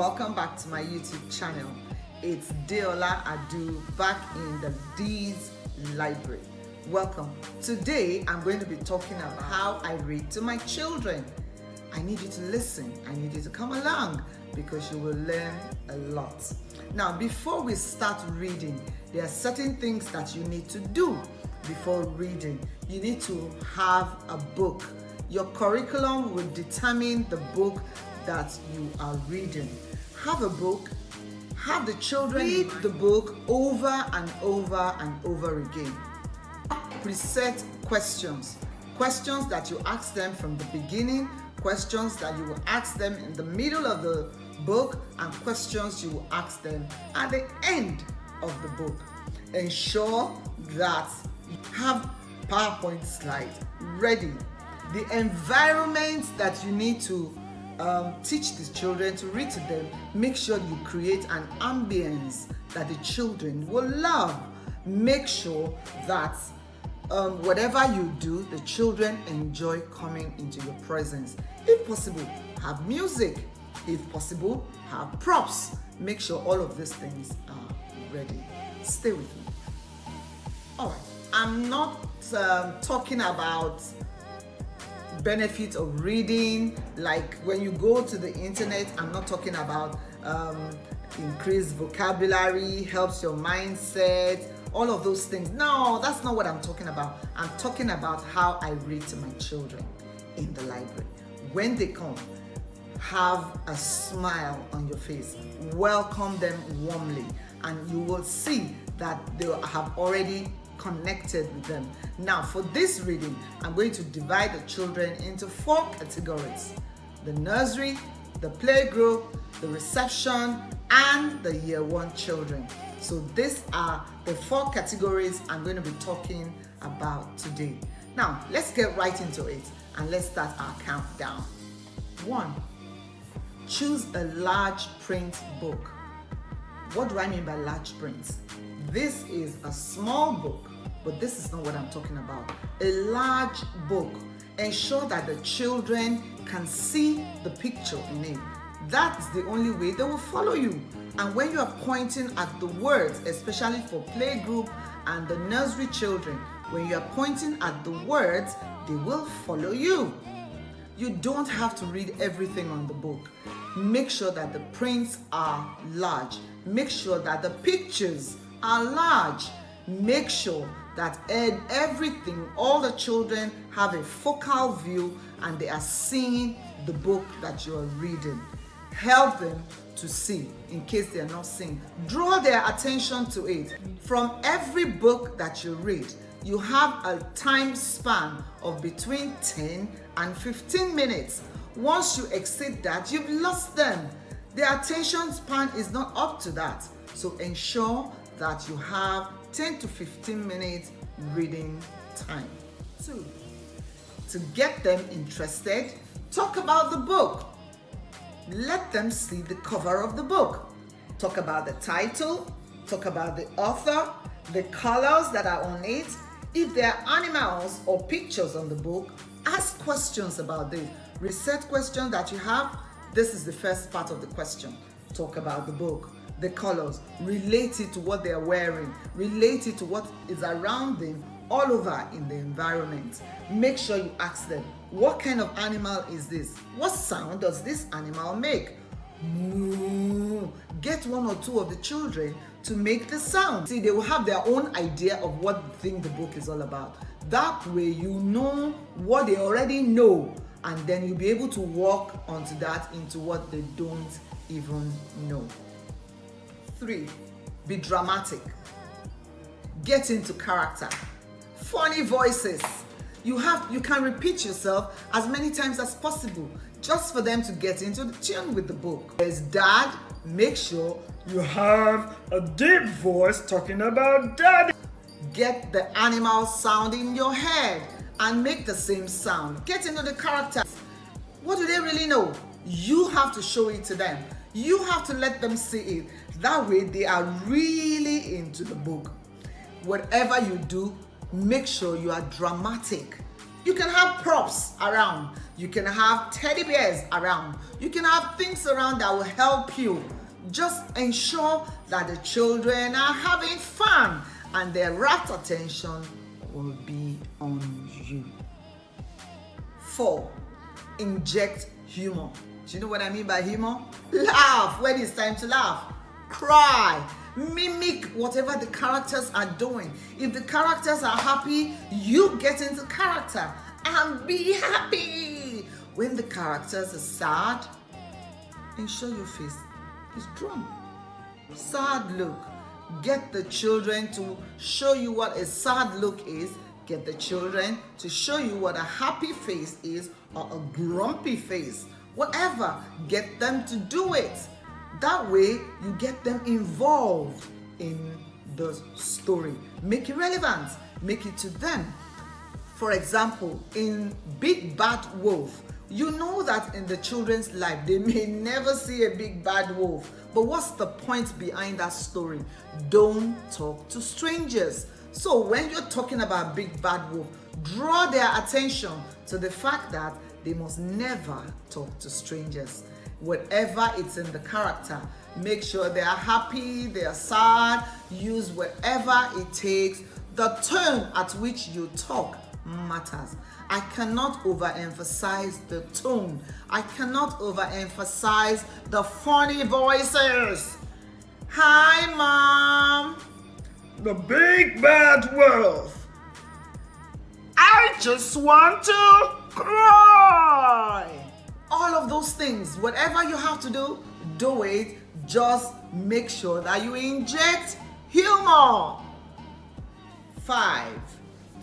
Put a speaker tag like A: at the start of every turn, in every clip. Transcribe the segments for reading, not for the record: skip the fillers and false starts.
A: welcome back to my YouTube channel. It's Deola Adu back in the D's library. Welcome. Today I'm going to be talking about how I read to my children. I need you to listen. I need you to come along because you will learn a lot. Now, before we start reading, there are certain things that you need to do before reading. You need to have a book. Your curriculum will determine the book that you are reading. Have a book. Have the children read the book over and over and over again. Preset questions. Questions that you ask them from the beginning, questions that you will ask them in the middle of the book, and questions you will ask them at the end of the book. Ensure that you have PowerPoint slides ready. The environment that you need to teach the children to read to them, make sure you create an ambience that the children will love. Make sure that whatever you do, the children enjoy coming into your presence. If possible, have music. If possible, have props. Make sure all of these things are ready. Stay with me. All right, I'm not talking about benefit of reading, like when you go to the internet. I'm not talking about increased vocabulary, helps your mindset, all of those things. No, that's not what I'm talking about. I'm talking about how I read to my children in the library. When they come, have a smile on your face, welcome them warmly, and you will see that they have already connected with them. Now, for this reading, I'm going to divide the children into 4 categories: the nursery, the playgroup, the reception, and the year 1 children. So these are the 4 categories I'm going to be talking about today. Now, let's get right into it and let's start our countdown. 1. Choose a large print book. What do I mean by large print? This is a small book, but this is not what I'm talking about. A large book. Ensure that the children can see the picture in it. That's the only way they will follow you. And when you are pointing at the words, especially for playgroup and the nursery children, when you are pointing at the words, they will follow you. You don't have to read everything on the book. Make sure that the prints are large. Make sure that the pictures are large. Make sure that everything, all the children have a focal view and they are seeing the book that you are reading. Help them to see in case they are not seeing. Draw their attention to it. From every book that you read, you have a time span of between 10 and 15 minutes. Once you exceed that, you've lost them. Their attention span is not up to that. So ensure that you have 10 to 15 minutes reading time. 2. To get them interested, talk about the book. Let them see the cover of the book. Talk about the title, talk about the author, the colors that are on it. If there are animals or pictures on the book, ask questions about this. Reset questions that you have. This is the first part of the question. Talk about the book, the colors, relate it to what they're wearing, relate it to what is around them all over in the environment. Make sure you ask them, what kind of animal is this? What sound does this animal make? Moo. Get 1 or 2 of the children to make the sound. See, they will have their own idea of what they think the book is all about. That way you know what they already know, and then you'll be able to walk onto that into what they don't even know. 3. Be dramatic. Get into character. Funny voices. You can repeat yourself as many times as possible just for them to get into the tune with the book. As dad, make sure you have a deep voice talking about daddy. Get the animal sound in your head and make the same sound. Get into the character. What do they really know? You have to show it to them. You have to let them see it. That way they are really into the book. Whatever you do, make sure you are dramatic. You can have props around. You can have teddy bears around. You can have things around that will help you. Just ensure that the children are having fun and their rapt attention will be on you. 4. Inject humor. Do you know what I mean by humor? Laugh when it's time to laugh. Cry. Mimic whatever the characters are doing. If the characters are happy, you get into character and be happy. When the characters are sad, ensure your face is drawn. Sad look. Get the children to show you what a sad look is. Get the children to show you what a happy face is or a grumpy face. Whatever, get them to do it. That way, you get them involved in the story. Make it relevant. Make it to them. For example, in Big Bad Wolf, you know that in the children's life, they may never see a big bad wolf. But what's the point behind that story? Don't talk to strangers. So when you're talking about Big Bad Wolf, draw their attention to the fact that they must never talk to strangers. Whatever it's in the character, make sure they are happy, they are sad, use whatever it takes. The tone at which you talk matters. I cannot overemphasize the tone. I cannot overemphasize the funny voices. Hi, Mom. The big bad wolf. I just want to cry. All of those things, whatever you have to do it. Just make sure that you inject humor. 5.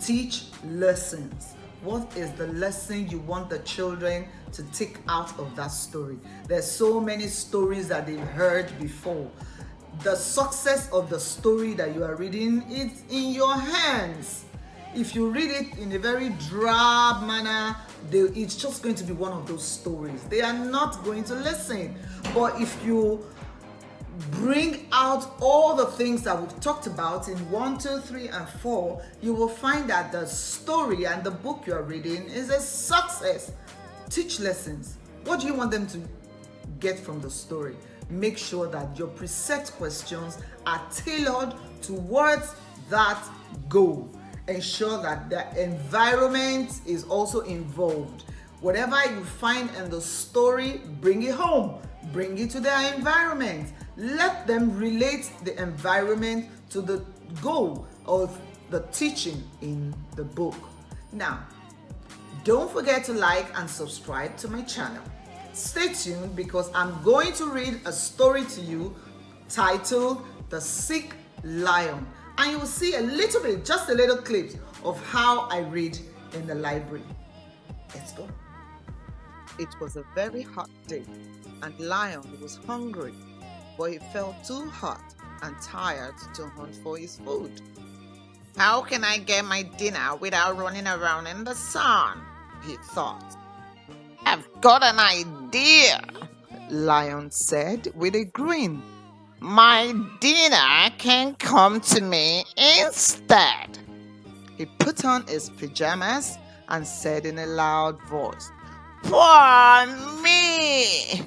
A: Teach lessons. What is the lesson you want the children to take out of that story? There's so many stories that they've heard before. The success of the story that you are reading is in your hands. If you read it in a very drab manner, it's just going to be one of those stories. They are not going to listen. But if you bring out all the things that we've talked about in 1, 2, 3, and 4, you will find that the story and the book you're reading is a success. Teach lessons. What do you want them to get from the story? Make sure that your preset questions are tailored towards that goal. Ensure that the environment is also involved. Whatever you find in the story, bring it home. Bring it to their environment. Let them relate the environment to the goal of the teaching in the book. Now, don't forget to like and subscribe to my channel. Stay tuned because I'm going to read a story to you titled The Sick Lion. And you will see a little bit, just a little clip of how I read in the library. Let's go. It was a very hot day and Lion was hungry, but he felt too hot and tired to hunt for his food. How can I get my dinner without running around in the sun? He thought. I've got an idea, Lion said with a grin. My dinner can come to me instead. He put on his pajamas and said in a loud voice, "Poor me!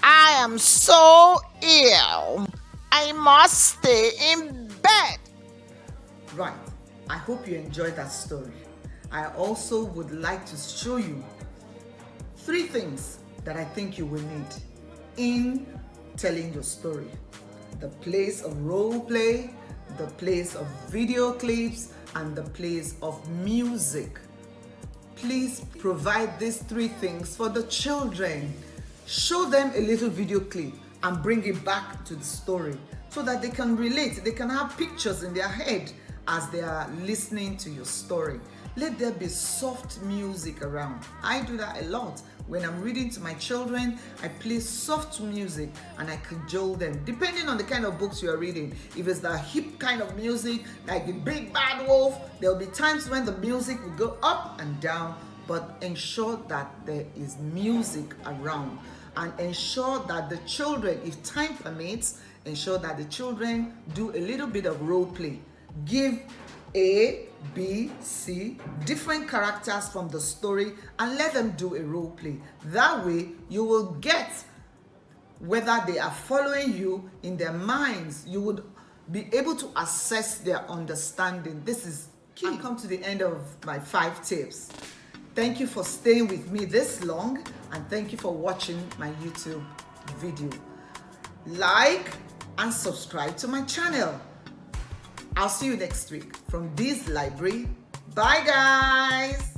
A: I am so ill. I must stay in bed." Right. I hope you enjoyed that story. I also would like to show you 3 things that I think you will need in telling your story. The place of role play, the place of video clips, and the place of music. Please provide these 3 things for the children. Show them a little video clip and bring it back to the story so that they can relate. They can have pictures in their head as they are listening to your story. Let there be soft music around. I do that a lot. When I'm reading to my children, I play soft music and I cajole them, depending on the kind of books you are reading. If it's the hip kind of music, like the Big Bad Wolf, there'll be times when the music will go up and down, but ensure that there is music around. And ensure that the children, if time permits, ensure that the children do a little bit of role play. Give a B, C, different characters from the story, and let them do a role play. That way, you will get whether they are following you in their minds. You would be able to assess their understanding. This is key. I've come to the end of my 5 tips. Thank you for staying with me this long, and thank you for watching my YouTube video. Like and subscribe to my channel. I'll see you next week from this library. Bye guys.